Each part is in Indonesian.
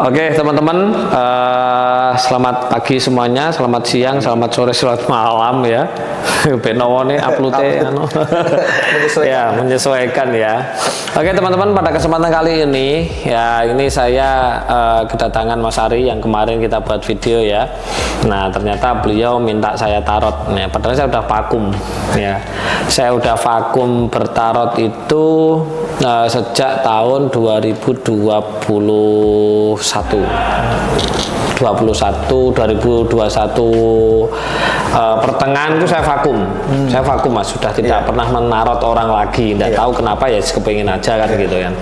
Oke teman-teman, selamat pagi semuanya, selamat siang, selamat sore, selamat malam ya. Benowo nih uploadnya ya menyesuaikan ya. Oke teman-teman, pada kesempatan kali ini ya ini saya kedatangan Mas Ari yang kemarin kita buat video ya. Nah ternyata beliau minta saya tarot. Nah, padahal saya udah vakum ya. Saya udah vakum bertarot itu sejak tahun 2021 pertengahan itu saya vakum. Saya vakum Mas, sudah tidak pernah menarot orang lagi. Tidak tahu kenapa ya, kepengin aja kan gitu kan.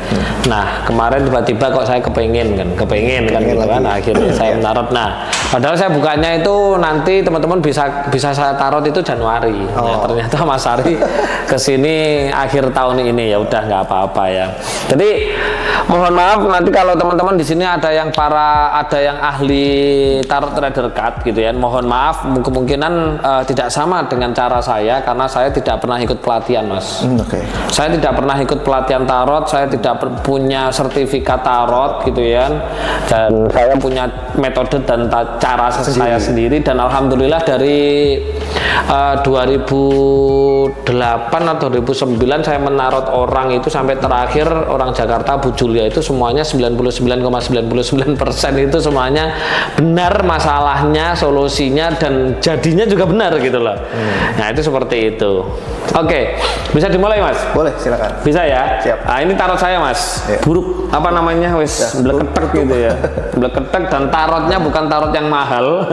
Nah kemarin tiba-tiba kok saya kepengin gitu kan. Akhirnya saya menarot. Nah padahal saya bukanya itu nanti teman-teman bisa saya tarot itu Januari. Nah, ternyata Mas Ari kesini akhir tahun ini, ya udah nggak apa-apa ya. Jadi mohon maaf nanti kalau teman-teman di sini ada yang ahli tarot trader card gitu ya. Mohon maaf kemungkinan tidak sama dengan cara saya karena saya tidak pernah ikut pelatihan Mas. Saya tidak pernah ikut pelatihan tarot, saya tidak punya sertifikat tarot gitu ya. Dan saya punya metode dan cara saya sendiri, dan alhamdulillah dari 2008 atau 2009 saya menarot orang itu sampai terakhir orang Jakarta Bu Julia itu semuanya 99,99% itu semuanya benar masalahnya, solusinya, dan jadinya juga benar gitu loh. Nah itu seperti itu. Oke, bisa dimulai Mas? Boleh, silakan. Bisa ya? Siap. Nah ini tarot saya Mas, buruk apa namanya wes bleketek gitu ya. Bleketek, dan tarotnya bukan tarot yang mahal.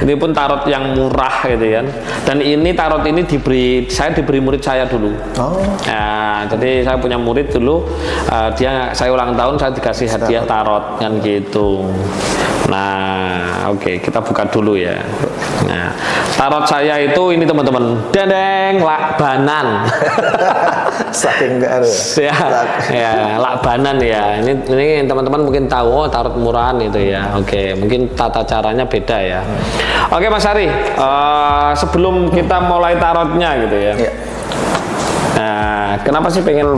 Ini pun tarot yang murah gitu kan. Dan ini tarot ini saya diberi murid saya dulu. Nah, jadi saya punya murid dulu, saya ulang tahun saya dikasih hadiah tarot kan gitu. Nah, oke, kita buka dulu ya. Nah, tarot saya itu ini teman-teman, dendeng lakbanan. Saking enggak ada. Ya, lakbanan ya. Ini teman-teman mungkin tahu tarot murahan itu ya. Oke, mungkin tata caranya beda ya. Oke, Mas Ari, sebelum kita mulai tarotnya gitu ya. Nah, kenapa sih pengen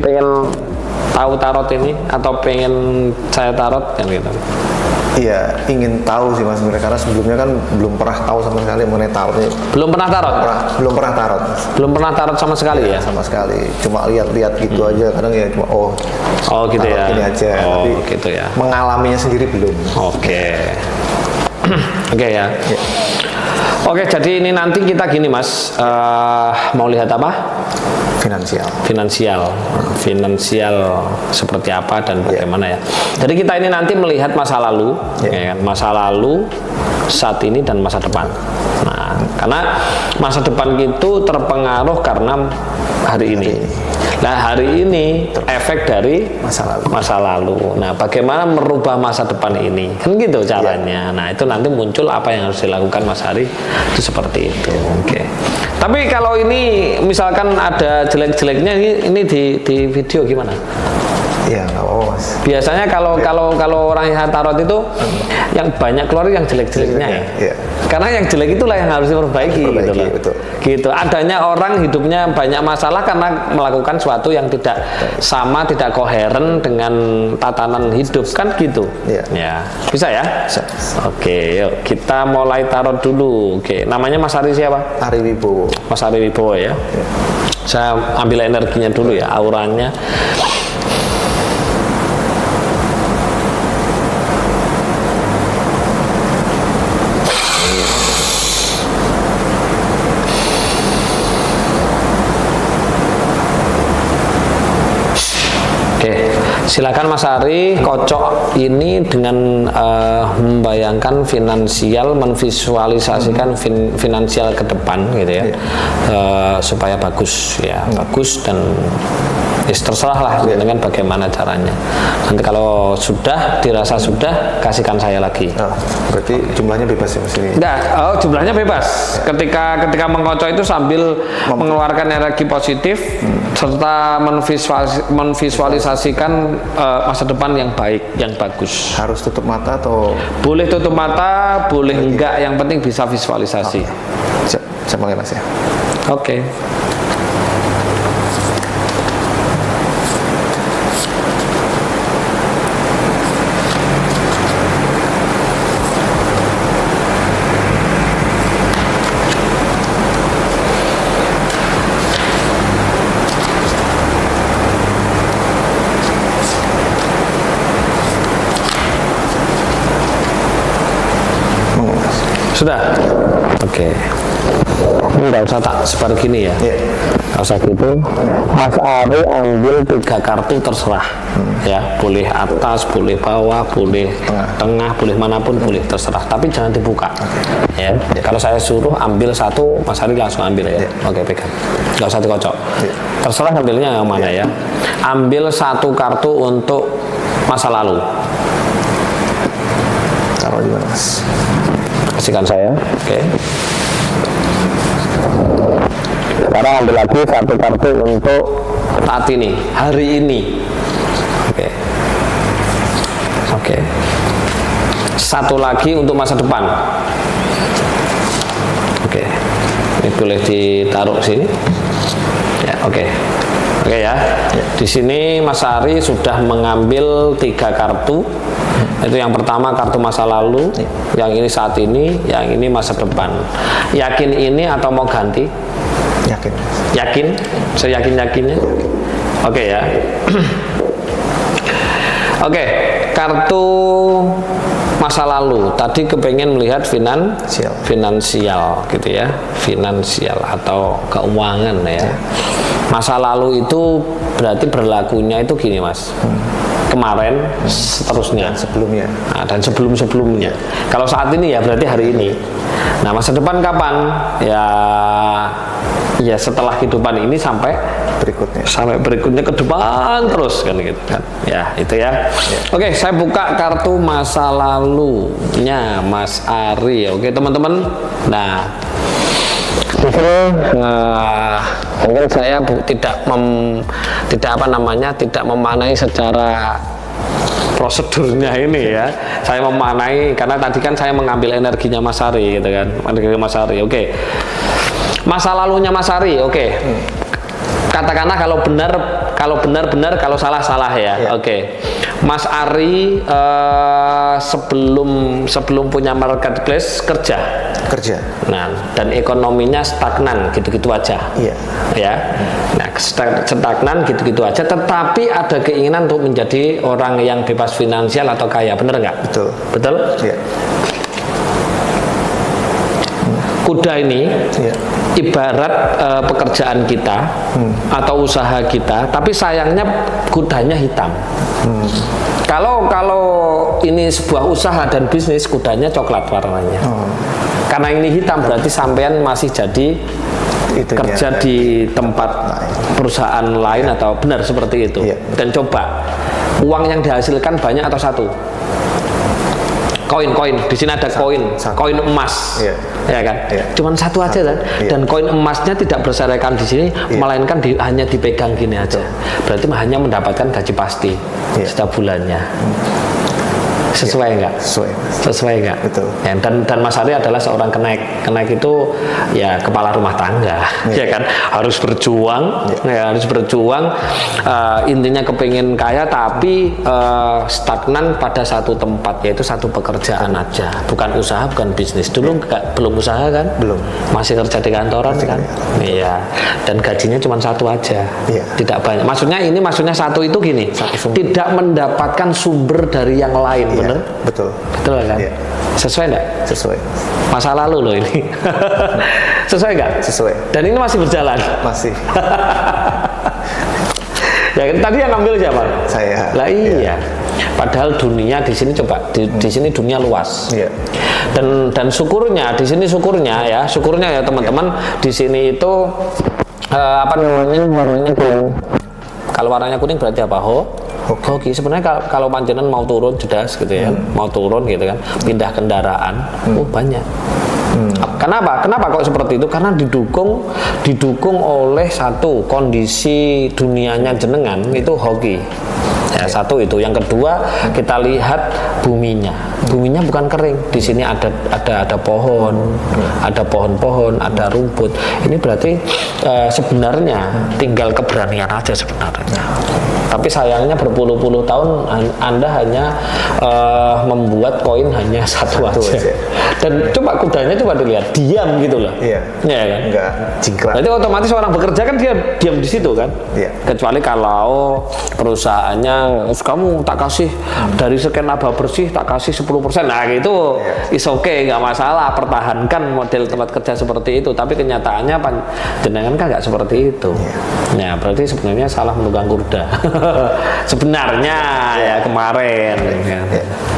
tahu tarot ini atau pengen saya tarot kan gitu? Iya, ingin tahu sih Mas sebenarnya, karena sebelumnya kan belum pernah tahu sama sekali mengenai tarotnya. Belum pernah tarot? Belum pernah tarot. Belum pernah tarot sama sekali ya? Sama sekali. Cuma lihat-lihat gitu aja. Kadang ya cuma gitu ya. Ini aja. Tapi gitu ya. Mengalaminya sendiri belum. Oke ya. Oke, jadi ini nanti kita gini Mas, mau lihat apa? Finansial seperti apa dan bagaimana ya. Jadi kita ini nanti melihat masa lalu, ya kan? Masa lalu, saat ini, dan masa depan. Nah, karena masa depan itu terpengaruh karena hari ini. Nah, hari ini efek dari masa lalu. Nah, bagaimana merubah masa depan ini? Kan gitu caranya. Nah, itu nanti muncul apa yang harus dilakukan Mas Ari. Itu seperti itu. Oke. Tapi kalau ini misalkan ada jelek-jeleknya, ini di video gimana? Ya nggak apa-apa Mas. Biasanya kalau orang yang tarot itu yang banyak keluar yang jelek-jeleknya ya. Karena yang jelek itulah yang harus diperbaiki gitu loh. Gitu. Adanya orang hidupnya banyak masalah karena melakukan sesuatu yang tidak sama, tidak koheren dengan tatanan hidup kan gitu. Ya. Bisa ya? Bisa. Oke, yuk kita mulai tarot dulu. Oke, namanya Mas Ari siapa? Ari Wibowo. Mas Ari Wibowo ya. Saya ambil energinya dulu ya, auranya. Silakan Mas Ari, kocok ini dengan membayangkan finansial, memvisualisasikan finansial ke depan gitu ya, supaya bagus ya, bagus dan terserah lah dengan bagaimana caranya. Nanti kalau sudah dirasa sudah, kasihkan saya lagi. Berarti jumlahnya bebas ya Mas ini? Enggak, jumlahnya bebas. Ketika mengkocok itu sambil mengeluarkan energi positif serta memvisualisasikan masa depan yang baik, yang bagus. Harus tutup mata atau? Boleh tutup mata, boleh enggak, yang penting bisa visualisasi. Saya mulai Mas ya. Oke. Sudah? Oke. Ini nggak usah tak sebar gini ya. Nggak usah gitu. Mas Ari ambil 3 kartu terserah. Ya, boleh atas, boleh bawah, boleh tengah, boleh manapun, boleh terserah. Tapi jangan dibuka. Ya. Kalau saya suruh ambil 1, Mas Ari langsung ambil ya. Oke, pegang. Nggak usah dikocok. Terserah ambilnya yang mana ya. Ambil 1 kartu untuk masa lalu. Taruh di mana, Mas? Kasihkan saya. Oke. Sekarang ambil lagi 1 kartu untuk saat ini, hari ini. Oke. Oke. 1 lagi untuk masa depan. Oke. Ini boleh ditaruh sini. Ya, oke. Oke ya. Di sini Mas Ari sudah mengambil 3 kartu. Itu yang pertama kartu masa lalu, yang ini saat ini, yang ini masa depan. Yakin ini atau mau ganti? Yakin. Yakin? Seyakin-yakinnya? Oke ya. Oke, kartu masa lalu. Tadi kepengen melihat finansial gitu ya, finansial atau keuangan ya. Masa lalu itu berarti berlakunya itu gini Mas. Kemarin, seterusnya, sebelumnya, dan sebelum-sebelumnya. Kalau saat ini ya berarti hari ini. Nah, masa depan kapan? Ya setelah kehidupan ini sampai berikutnya ke depan terus kan gitu kan. Ya, itu ya. Oke, saya buka kartu masa lalunya Mas Ari. Oke, teman-teman. Nah, mungkin saya tidak memanai secara prosedurnya ini ya. Saya memanai karena tadi kan saya mengambil energinya Mas Ari gitu kan, energi Mas Ari. Oke. Masa lalunya Mas Ari, oke. Katakanlah kalau benar, kalau salah ya. Oke. Mas Ari sebelum punya marketplace kerja. Nah, dan ekonominya stagnan gitu-gitu aja. Iya. Ya. Nah, stagnan gitu-gitu aja, tetapi ada keinginan untuk menjadi orang yang bebas finansial atau kaya, bener nggak? Betul? Iya. Kuda ini ibarat pekerjaan kita atau usaha kita, tapi sayangnya kudanya hitam. Kalau ini sebuah usaha dan bisnis, kudanya coklat warnanya. Karena ini hitam berarti sampean masih jadi kerja di tempat perusahaan lain atau benar seperti itu. Dan coba uang yang dihasilkan banyak atau satu? Koin, di sini ada koin emas, ya kan? Cuman satu aja kan? Dan koin emasnya tidak berserakan di sini, melainkan hanya dipegang gini aja. Berarti hanya mendapatkan gaji pasti setiap bulannya. Sesuai nggak? Sesuai nggak? Betul. Ya, dan Mas Ari adalah seorang kenaik itu ya kepala rumah tangga, ya kan? Harus berjuang, harus berjuang. Intinya kepingin kaya tapi stagnan pada satu tempat, yaitu satu pekerjaan aja, bukan usaha, bukan bisnis. Dulu belum usaha kan? Belum. Masih kerja di kantoran kan? Iya. Dan gajinya cuma satu aja, tidak banyak. Maksudnya satu itu gini, tidak mendapatkan sumber dari yang lain. Bener? Betul kan? Sesuai nggak? Sesuai. Masa lalu loh ini. Sesuai nggak? Sesuai. Dan ini masih berjalan? Masih. Ya kan tadi yang ngambil siapa? Saya. Lah iya. Padahal dunia di sini di sini dunia luas. Dan syukurnya di sini syukurnya ya teman-teman di sini itu apa namanya warnanya kuning. Kalau warnanya kuning berarti apa? Hoki. Sebenarnya kalau panjenengan mau turun jelas gitu ya, mau turun gitu kan, pindah kendaraan, banyak. Kenapa kok seperti itu? Karena didukung oleh satu kondisi dunianya jenengan itu hoki. Ya, satu itu. Yang kedua kita lihat buminya bukan kering. Di sini ada pohon, ada pohon-pohon, ada rumput. Ini berarti sebenarnya tinggal keberanian aja sebenarnya. Tapi sayangnya berpuluh-puluh tahun Anda hanya membuat koin hanya satu aja. Dan coba kudanya coba dilihat, diam gitu loh. Iya kan? Enggak jingkrak. Berarti otomatis orang bekerja kan dia diam di situ kan? Kecuali kalau perusahaannya kamu tak kasih dari sekian laba bersih tak kasih 10%. Nah itu is okay, nggak masalah, pertahankan model tempat kerja seperti itu. Tapi kenyataannya jenengan kan nggak seperti itu. Ya berarti sebenarnya salah menunggang kuda. Sebenarnya ya kemarin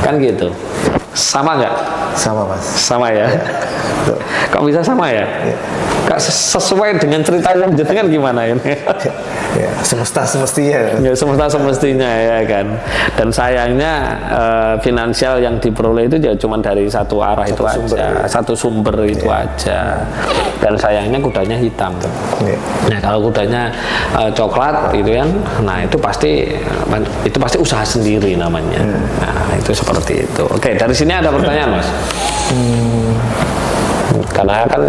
kan gitu. Sama nggak? Sama Mas. Sama ya. Kok bisa sama ya? Kak sesuai dengan cerita yang jenengan gimana ini? Ya, semesta semestinya. Ya, semesta semestinya ya kan. Dan sayangnya finansial yang diperoleh itu ya cuma dari satu arah itu aja, satu sumber itu aja. Dan sayangnya kudanya hitam. Nah kalau kudanya coklat gitu kan, nah itu pasti usaha sendiri namanya. Nah itu seperti itu. Oke, dari sini ada pertanyaan Mas. Karena kan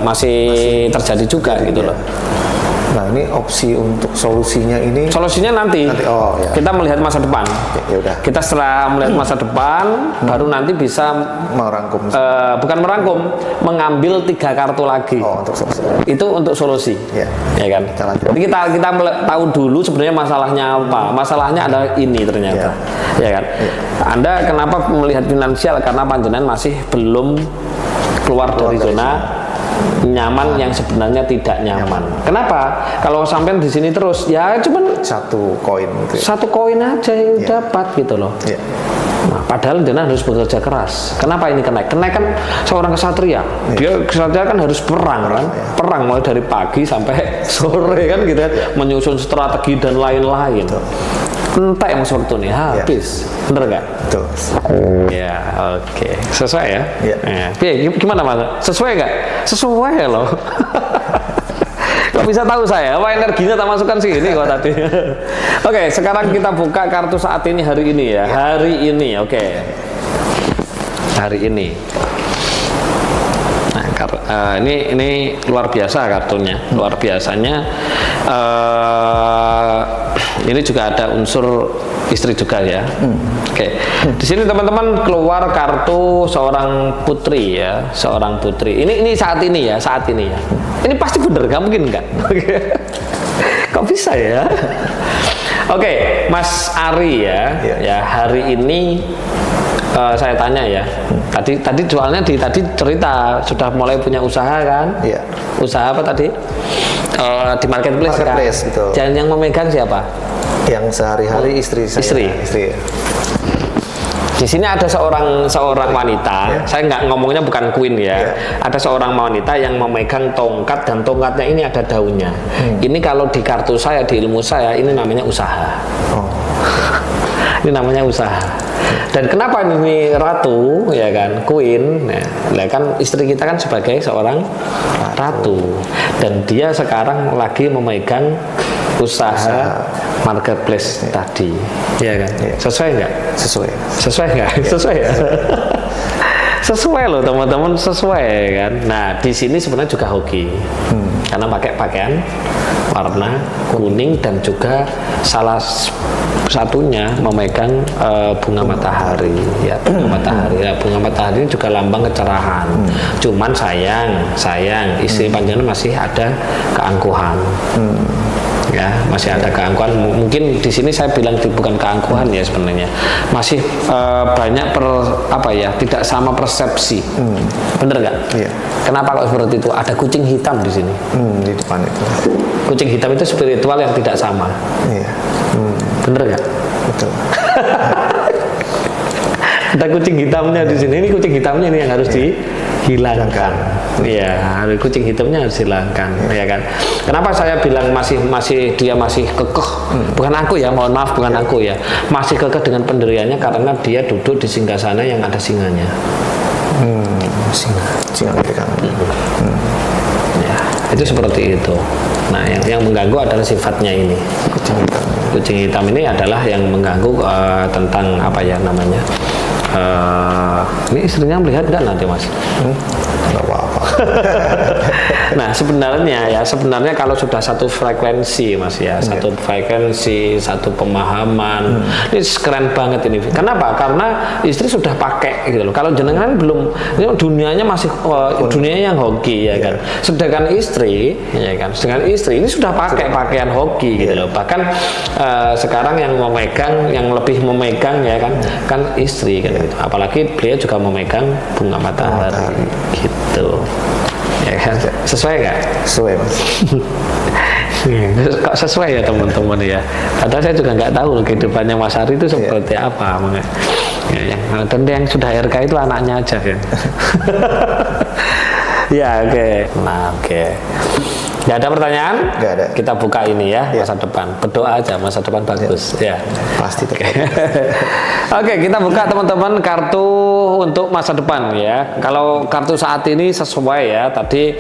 masih terjadi juga gitu loh. Nah ini opsi untuk solusinya ini. Solusinya nanti. Kita melihat masa depan. Ya udah. Kita setelah melihat masa depan, baru nanti bisa merangkum. Bukan merangkum, mengambil 3 kartu lagi. Untuk solusi. Itu untuk solusi. Ya kan. Jadi kita tahu dulu sebenarnya masalahnya apa. Masalahnya ada ini ternyata. Ya kan. Anda kenapa melihat finansial? Karena panjenengan masih belum keluar dari zona nyaman yang sebenarnya tidak nyaman. Kenapa? Kalau sampai di sini terus, ya cuman satu koin gitu. Satu koin aja yang dapat gitu loh. Nah, padahal dia harus bekerja keras. Kenapa ini kenaik? Kenaik kan seorang kesatria. Dia kesatria kan harus perang kan? Perang mulai dari pagi sampai sore kan gitu kan, menyusun strategi dan lain-lain. Entek yang seperti ini habis. Bener nggak? Betul. Ya, oke. Sesuai ya? Gimana Mas? Sesuai nggak? Sesuai loh. Kok bisa tahu saya? Apa energinya tak masukkan sini kok tadi? Oke, sekarang kita buka kartu saat ini, hari ini ya. Hari ini, oke. Hari ini. Nah, ini luar biasa kartunya. Luar biasanya. Ini juga ada unsur istri juga ya. Oke. Di sini teman-teman keluar kartu seorang putri ya, seorang putri. Ini saat ini ya. Ini pasti bener, nggak mungkin nggak? Kok bisa ya? Oke, Mas Ari ya. Ya hari ini saya tanya ya. Tadi soalnya tadi cerita sudah mulai punya usaha kan? Usaha apa tadi? Di marketplace kan? Gitu. Dan yang memegang siapa? Yang sehari-hari istri saya. Istri. Di sini ada seorang wanita. Saya nggak ngomongnya bukan queen ya. Ada seorang wanita yang memegang tongkat dan tongkatnya ini ada daunnya. Ini kalau di kartu saya, di ilmu saya, ini namanya usaha. Ini namanya usaha. Dan kenapa ini ratu ya kan, queen? Nah, kan istri kita kan sebagai seorang ratu dan dia sekarang lagi memegang usaha marketplace tadi, ya kan? Sesuai nggak? Sesuai nggak? Sesuai ya. Sesuai loh teman-teman, sesuai kan? Nah di sini sebenarnya juga hoki, karena pakai pakaian warna kuning dan juga salah satunya memegang bunga matahari ya, bunga matahari. Ya, bunga matahari ini juga lambang kecerahan. Cuman sayang istri panjenengan masih ada keangkuhan. Ya, masih ada keangkuhan. Mungkin di sini saya bilang bukan keangkuhan ya sebenarnya. Masih banyak tidak sama persepsi. Bener nggak? Iya. Kenapa kalau seperti itu? Ada kucing hitam di sini. Di depan itu. Kucing hitam itu spiritual yang tidak sama. Iya. Bener nggak? Betul. Ada kucing hitamnya di sini. Ini kucing hitamnya ini yang harus dihilangkan. Iya, kucing hitamnya harus dihilangkan, ya kan? Kenapa saya bilang dia masih kekeh? Bukan aku ya, mohon maaf, bukan aku ya. Masih kekeh dengan pendiriannya karena dia duduk di singgasana yang ada singanya. Singa kan. Ya, itu seperti itu. Nah, yang mengganggu adalah sifatnya ini. Kucing hitam ini adalah yang mengganggu tentang apa ya namanya? Ini istrinya melihat nggak nanti Mas? Nggak apa-apa. Nah sebenarnya kalau sudah satu frekuensi Mas ya, satu frekuensi, satu pemahaman, ini keren banget ini. Kenapa? Karena istri sudah pakai gitu loh. Kalau jenengan belum, ini dunianya masih dunia yang hoki ya kan. Sedangkan istri ya kan, sedangkan istri ini sudah pakai pakaian hoki gitu loh. Bahkan sekarang yang memegang, yang lebih memegang ya kan istri kan gitu. Apalagi beliau juga memegang bunga matahari gitu. Ya kan? Sesuai nggak? Sesuai Mas. Kok sesuai ya teman-teman ya. Padahal saya juga nggak tahu kehidupannya Mas Ari itu seperti apa. Ya. Dan yang sudah RK itu anaknya aja ya. Ya oke. Nah oke. Nggak ada pertanyaan? Nggak ada. Kita buka ini ya, masa depan. Berdoa aja, masa depan bagus. Ya. Pasti. Oke, kita buka teman-teman kartu untuk masa depan ya. Kalau kartu saat ini sesuai ya. Tadi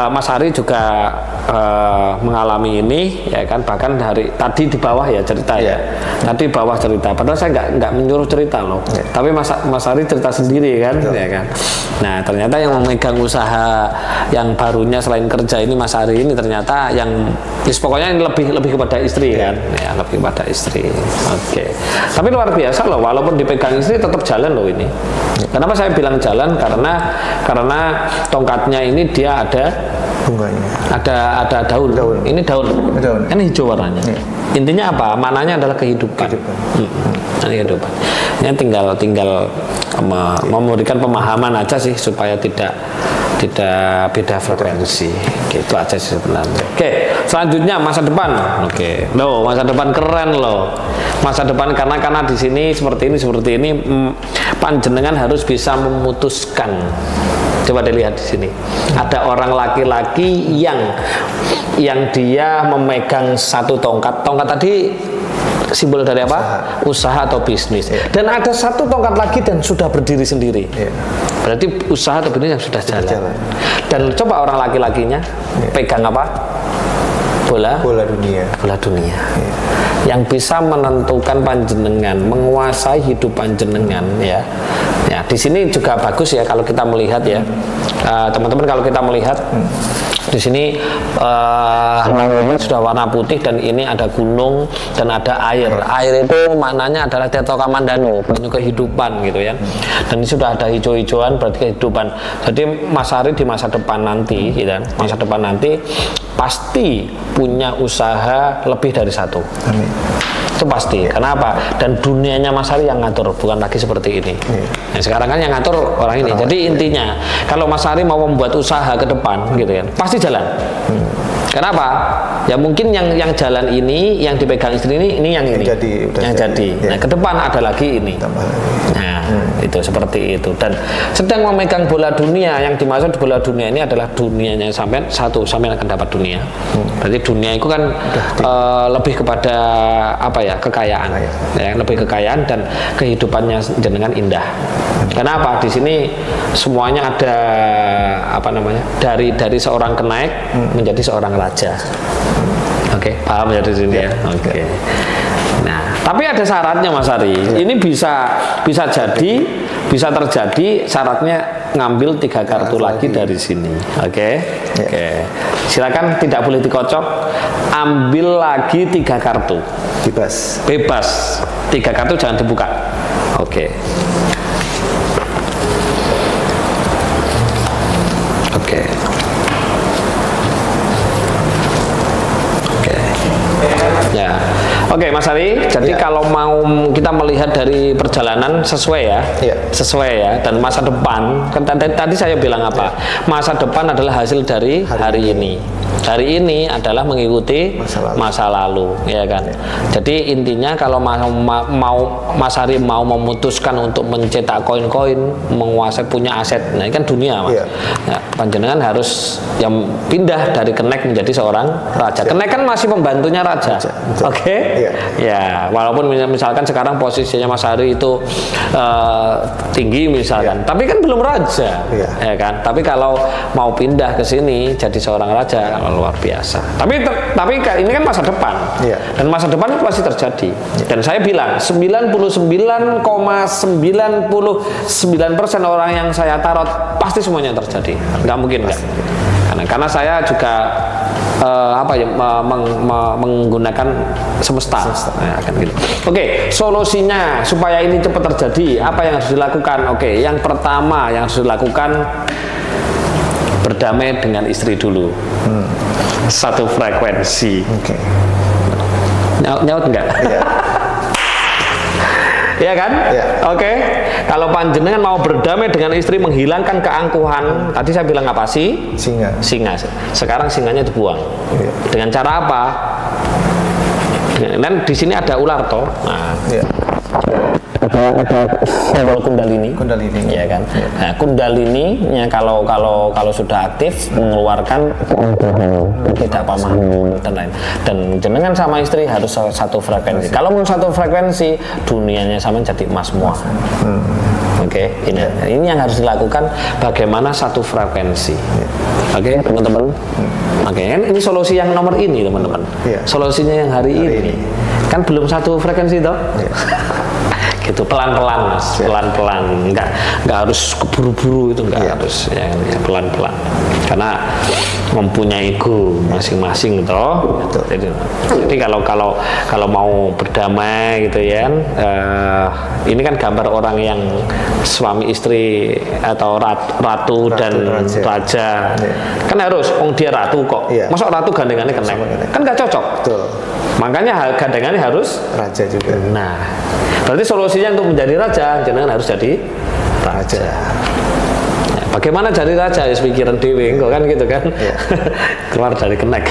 Mas Ari juga mengalami ini ya kan. Bahkan tadi di bawah ya cerita ya. Tadi bawah cerita. Padahal saya nggak menyuruh cerita loh. Tapi Mas Ari cerita sendiri kan, ya kan. Nah ternyata yang memegang usaha yang barunya selain kerja ini Mas Ari ini ternyata yang pokoknya ini lebih kepada istri kan ya, lebih kepada istri. Oke. Tapi luar biasa loh, walaupun dipegang istri tetap jalan loh ini. Kenapa saya bilang jalan? Karena tongkatnya ini dia ada bunganya, ada daun. Ini daun kan hijau warnanya. Intinya apa? Mananya adalah kehidupan. Kehidupan. Ini tinggal memberikan pemahaman aja sih supaya tidak beda frekuensi. Gitu aja sih sebenarnya. Oke, selanjutnya masa depan. Oke. Loh, masa depan keren loh. Masa depan karena di sini seperti ini panjenengan harus bisa memutuskan. Coba dilihat di sini. Ada orang laki-laki yang dia memegang satu tongkat. Tongkat tadi simbol dari apa? Usaha atau bisnis. Dan ada satu tongkat lagi dan sudah berdiri sendiri. Berarti usaha atau bisnis yang sudah jalan. Dan coba orang laki-lakinya pegang apa? Bola dunia. Yang bisa menentukan panjenengan, menguasai hidup panjenengan ya. Ya, di sini juga bagus ya kalau kita melihat ya. Teman-teman kalau kita melihat di sini langitnya sudah warna putih dan ini ada gunung dan ada air. Air itu maknanya adalah Teto Kamandano, penuh kehidupan gitu ya. Dan ini sudah ada hijau-hijauan berarti kehidupan. Jadi Mas Ari di masa depan nanti, gitu kan? Masa depan nanti pasti punya usaha lebih dari satu. Amin. Itu pasti. Kenapa? Dan dunianya Mas Ari yang ngatur, bukan lagi seperti ini. Nah, sekarang kan yang ngatur orang ini. Jadi intinya kalau Mas Ari mau membuat usaha ke depan, gitu kan, pasti jalan. Kenapa? Ya mungkin yang jalan ini, yang dipegang istri ini yang jadi. Nah, ke depan ada lagi ini. Nah, itu seperti itu. Dan sedang memegang bola dunia. Yang dimaksud bola dunia ini adalah dunianya sampai akan dapat dunia. Berarti dunia itu kan lebih kepada apa ya, kekayaan. Ya, lebih kekayaan dan kehidupannya jenengan indah. Kenapa? Di sini semuanya ada apa namanya? Dari seorang kenaik menjadi seorang raja. Oke, paham ya di sini ya. Oke. Nah, tapi ada syaratnya Mas Ari. Ini bisa terjadi syaratnya ngambil 3 kartu lagi dari sini. Oke. Silakan, tidak boleh dikocok. Ambil lagi 3 kartu. Bebas. 3 kartu jangan dibuka. Oke. Ya, oke Mas Ari. Jadi kalau mau kita melihat dari perjalanan sesuai ya, dan masa depan. Kan tadi saya bilang apa? Masa depan adalah hasil dari hari ini. Hari ini adalah mengikuti masa lalu, ya kan. Jadi intinya kalau Mas Ari mau memutuskan untuk mencetak koin-koin, menguasai punya aset, nah ini kan dunia Mas. Nah, panjenengan harus yang pindah dari kenek menjadi seorang raja. Kenek kan masih pembantunya raja. Oke. Ya, walaupun misalkan sekarang posisinya Mas Hari itu tinggi misalkan, tapi kan belum raja, ya kan. Tapi kalau mau pindah ke sini jadi seorang raja, luar biasa. Tapi ini kan masa depan, dan masa depan itu pasti terjadi. Dan saya bilang 99,99% orang yang saya tarot pasti semuanya terjadi, nggak mungkin nggak. Karena saya juga menggunakan semesta. Nah, kan gitu. Oke, solusinya supaya ini cepat terjadi, apa yang harus dilakukan? Oke, yang pertama yang harus dilakukan, berdamai dengan istri dulu. Satu frekuensi. Nyaut enggak? Iya kan? Oke. Kalau panjenengan mau berdamai dengan istri, menghilangkan keangkuhan, tadi saya bilang apa sih? Singa. Sekarang singanya dibuang. Dengan cara apa? Dan di sini ada ular toh. Nah, ada simbol kundalini, ya kan. Nah, kundalininya kalau sudah aktif mengeluarkan ketidakpahaman dan lain. Dan jenengan sama istri harus satu frekuensi. Kalau mau satu frekuensi, dunianya sama jadi emas semua. Oke, ini yang harus dilakukan, bagaimana satu frekuensi. Oke, teman-teman. Oke, ini solusi yang nomor ini, teman-teman. Solusinya yang hari ini kan belum satu frekuensi toh. Gitu, pelan-pelan Mas, pelan-pelan, nggak harus keburu-buru, itu nggak harus, ya pelan-pelan, karena mempunyai ego masing-masing toh. Jadi kalau mau berdamai gitu ya, ini kan gambar orang yang suami istri atau ratu dan raja. Kan harus, dia ratu kok, masa ratu gandengannya kenek, kan nggak cocok. Makanya gandengannya harus raja juga. Nah, berarti solusinya untuk menjadi raja, jangan harus jadi raja. Ya, bagaimana jadi raja? Ya pikiran dewe, kan gitu kan? Keluar dari kenek.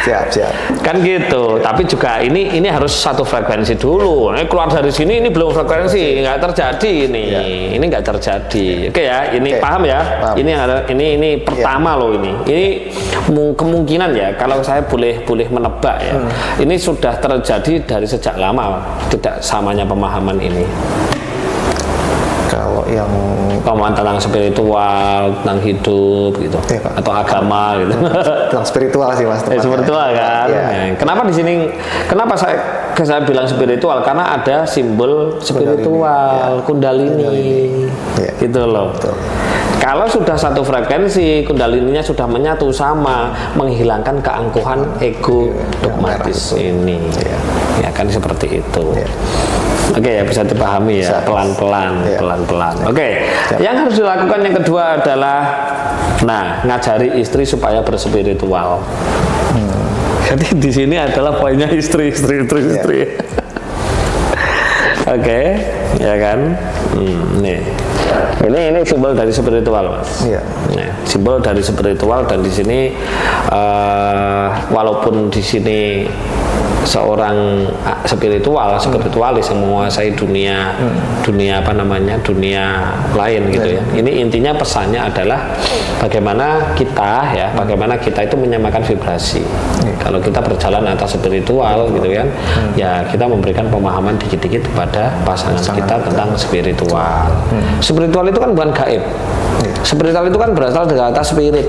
Siap. Kan gitu. Tapi juga ini harus satu frekuensi dulu. Ini keluar dari sini, ini belum frekuensi, nggak terjadi ini. Ini nggak terjadi. Oke ya, ini paham ya? Paham. Ini pertama loh ini. Ini kemungkinan ya, kalau saya boleh menebak ya. Ini sudah terjadi dari sejak lama, tidak samanya pemahaman ini. Kalau yang pemahaman tentang spiritual, tentang hidup gitu, atau agama gitu. Tentang spiritual sih Mas. Spiritual kan. Kenapa di sini? Kenapa saya bilang spiritual? Karena ada simbol spiritual, kundalini, gitu loh. Kalau sudah satu frekuensi, kundalininya sudah menyatu sama, menghilangkan keangkuhan ego dogmatis ini. Ya kan seperti itu. Oke ya, bisa dipahami ya, pelan-pelan. Oke, yang harus dilakukan yang kedua adalah, ngajari istri supaya berspiritual. Jadi di sini adalah poinnya istri. Oke, ya kan? Nih. Ini simbol dari spiritual, Mas. Nah, simbol dari spiritual, dan di sini walaupun di sini seorang spiritualis yang menguasai dunia lain gitu ya. Ini intinya pesannya adalah bagaimana kita itu menyamakan vibrasi. Kalau kita berjalan atas spiritual gitu kan, ya kita memberikan pemahaman dikit-dikit kepada pasangan kita tentang spiritual. Spiritual itu kan bukan gaib. Spiritual itu kan berasal dari kata spirit.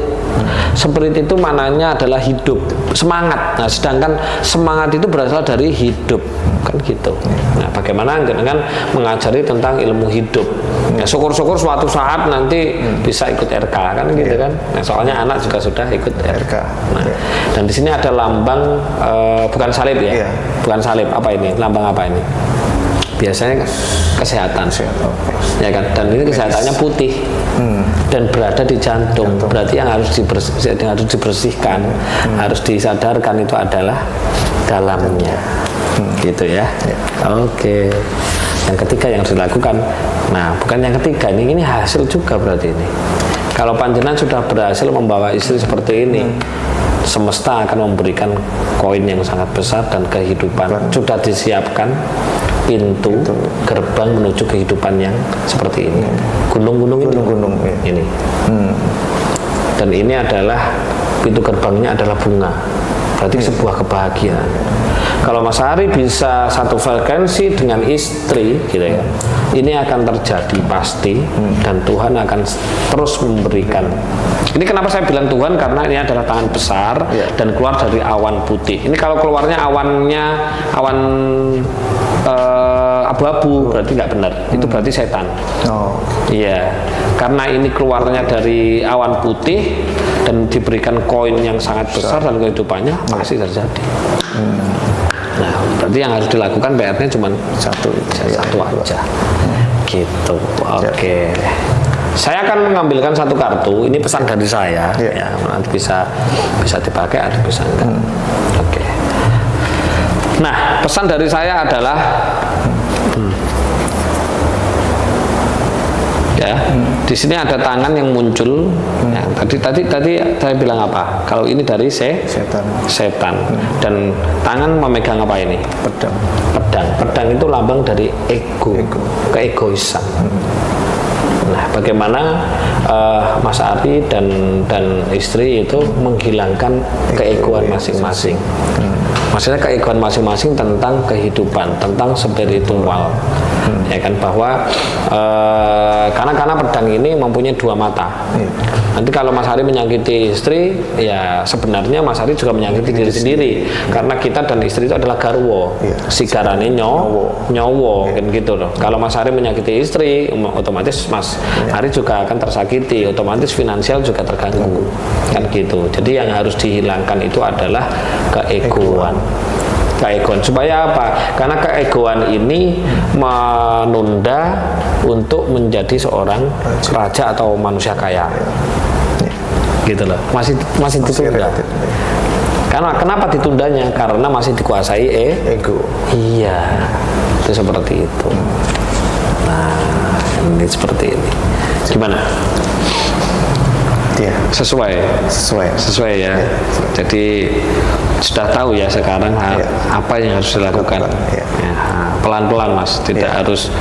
Spirit itu maknanya adalah hidup, semangat. Nah, sedangkan semangat itu berasal dari hidup, kan gitu. Nah, bagaimana kan mengajari tentang ilmu hidup. Ya, syukur-syukur suatu saat nanti bisa ikut RK, kan gitu kan. Nah, soalnya anak juga sudah ikut RK. Nah, dan di sini ada lambang bukan salib ya. Bukan salib, apa ini? Lambang apa ini? Biasanya kesehatan, ya kan, dan ini kesehatannya putih dan berada di jantung. Berarti yang harus dibersihkan, harus disadarkan itu adalah dalamnya, gitu ya. Oke. Yang ketiga yang harus dilakukan, bukan yang ketiga, ini hasil juga berarti ini. Kalau panjenengan sudah berhasil membawa istri seperti ini, semesta akan memberikan koin yang sangat besar dan kehidupan. Sudah disiapkan pintu gerbang menuju kehidupan yang seperti ini. Gunung-gunung ini. Dan ini adalah pintu gerbangnya adalah bunga. berarti sebuah kebahagiaan. Kalau Mas Ari bisa satu frekuensi dengan istri gitu ya, ini akan terjadi pasti, dan Tuhan akan terus memberikan. Ini kenapa saya bilang Tuhan, karena ini adalah tangan besar dan keluar dari awan putih. Ini kalau keluarnya awan abu-abu berarti nggak benar, itu berarti setan. Iya, karena ini keluarnya dari awan putih dan diberikan koin yang sangat besar dan kehidupannya pasti terjadi. Nah, berarti yang harus dilakukan PR-nya cuma satu aja. Gitu. Oke. Saya akan mengambilkan satu kartu. Ini pesan dari saya. Ya, nanti bisa dipakai atau bisa enggak. Oke. Nah, pesan dari saya adalah ya, di sini ada tangan yang muncul. Ya, tadi saya bilang apa? Kalau ini dari setan. Dan tangan memegang apa ini? Pedang. Pedang itu lambang dari ego. Keegoisan. Nah, bagaimana Mas Ari dan istri itu menghilangkan keegoan masing-masing. Maksudnya keegoan masing-masing tentang kehidupan, tentang spiritual. Ya kan, bahwa karena pedang ini mempunyai dua mata. Nanti kalau Mas Ari menyakiti istri, ya sebenarnya Mas Ari juga menyakiti diri sendiri, karena kita dan istri itu adalah garwo, sigarane nyowo, kan gitu loh. Kalau Mas Ari menyakiti istri, otomatis Mas Ari juga akan tersakiti, otomatis finansial juga terganggu, kan gitu. Jadi yang harus dihilangkan itu adalah keegoan. Supaya apa? Karena keegoan ini menunda untuk menjadi seorang raja atau manusia kaya, gitu loh. Masih ditunda. Karena kenapa ditundanya? Karena masih dikuasai ego. Iya, itu seperti itu. Nah, ini seperti ini. Gimana? Sesuai ya. Jadi sudah tahu ya sekarang apa yang harus dilakukan. Pelan-pelan Mas, tidak harus.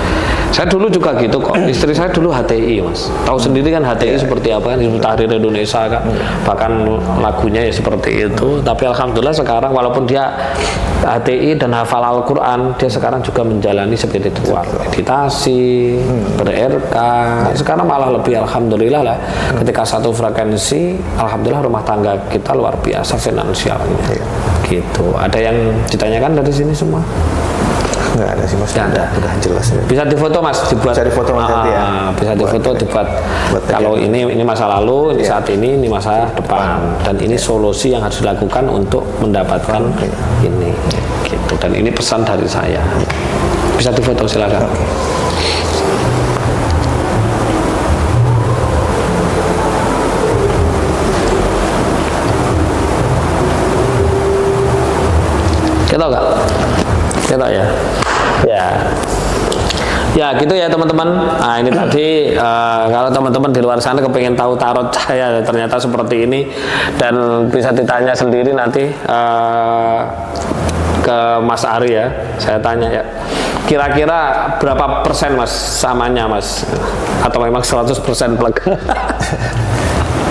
Saya dulu juga gitu kok. Istri saya dulu HTI Mas. Tahu sendiri kan HTI seperti apa kan, Hizbut Tahrir Indonesia kan. Bahkan lagunya ya seperti itu. Tapi alhamdulillah sekarang walaupun dia HTI dan hafal Al-Quran, dia sekarang juga menjalani spiritual, meditasi, ber-RK. Sekarang malah lebih alhamdulillah lah. Ketika satu frekuensi, alhamdulillah rumah tangga kita luar biasa finansialnya. Gitu. Ada yang ditanyakan dari sini semua? Nggak ada sih Mas. Nggak ada. Udah jelas ya. Bisa difoto Mas, dibuat. Bisa difoto Mas nanti ya. Bisa difoto, dibuat. Kalau ini masa lalu, ini saat ini masa depan. Dan ini solusi yang harus dilakukan untuk mendapatkan ini. Gitu. Dan ini pesan dari saya. Bisa difoto silakan. Kita nggak? Kita ya. Ya gitu ya teman-teman. Nah ini tadi kalau teman-teman di luar sana kepengen tahu tarot saya ternyata seperti ini, dan bisa ditanya sendiri nanti ke Mas Ari ya. Saya tanya ya, kira-kira berapa persen Mas samanya Mas, atau memang 100% plek?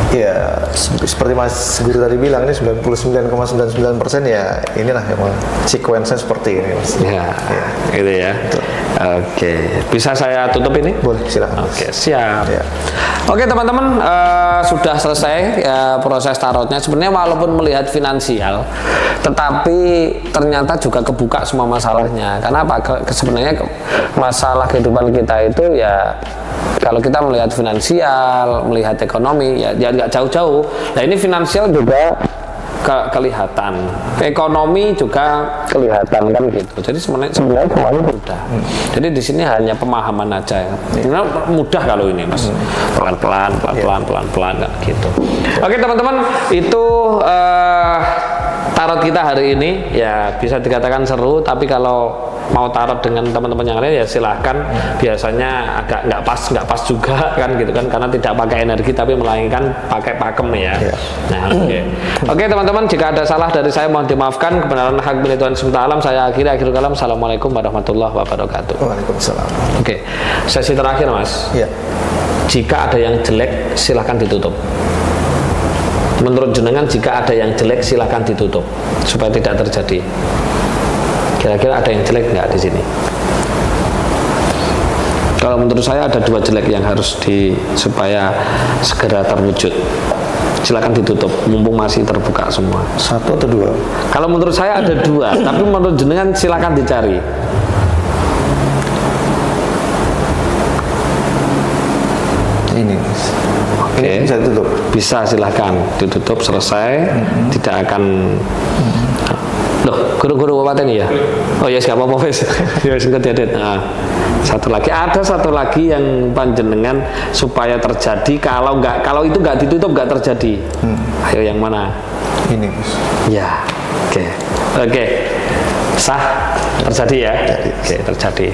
Ya, seperti Mas Guru tadi bilang, ini 99,99% ya, inilah emang sequence seperti ini Mas. Gitu ya. Oke, bisa saya tutup ini? Boleh, silakan. Oke, siap. Oke teman-teman, sudah selesai proses tarotnya. Sebenarnya walaupun melihat finansial, tetapi ternyata juga kebuka semua masalahnya. Karena apa? Sebenarnya masalah kehidupan kita itu ya, kalau kita melihat finansial, melihat ekonomi, ya nggak jauh-jauh. Nah ini finansial juga kelihatan, ekonomi juga kelihatan kan gitu. Jadi sebenarnya semuanya mudah. Jadi di sini hanya pemahaman aja. Ya. Mudah kalau ini Mas, pelan-pelan kan gitu. Oke teman-teman, itu tarot kita hari ini ya bisa dikatakan seru, tapi kalau mau tarot dengan teman-teman yang lain ya silahkan. Biasanya agak nggak pas juga kan gitu kan, karena tidak pakai energi tapi melainkan pakai pakem ya. Nah oke teman-teman, jika ada salah dari saya mohon dimaafkan. Kebenaran hak milik Tuhan SWT. Saya akhirul kalam. Assalamualaikum warahmatullahi wabarakatuh. Waalaikumsalam. Oke, sesi terakhir Mas. Jika ada yang jelek silahkan ditutup. Menurut jenengan jika ada yang jelek silakan ditutup supaya tidak terjadi. Kira-kira ada yang jelek nggak di sini? Kalau menurut saya ada 2 jelek yang harus supaya segera terwujud. Silakan ditutup, mumpung masih terbuka semua. 1 atau 2? Kalau menurut saya ada 2, tapi menurut jenengan silakan dicari. Ini. Oke. Ini bisa ditutup. Bisa, silakan ditutup, selesai. Tidak akan. Loh, guru-guru bapak ini ya? Oh ya, nggak apa-apa, Fes. Ya, nah, ada satu lagi yang panjenengan supaya terjadi. Kalau itu nggak ditutup nggak terjadi. Ayo yang mana? Ini, Mas. Ya, oke, sah terjadi ya? Oke, terjadi.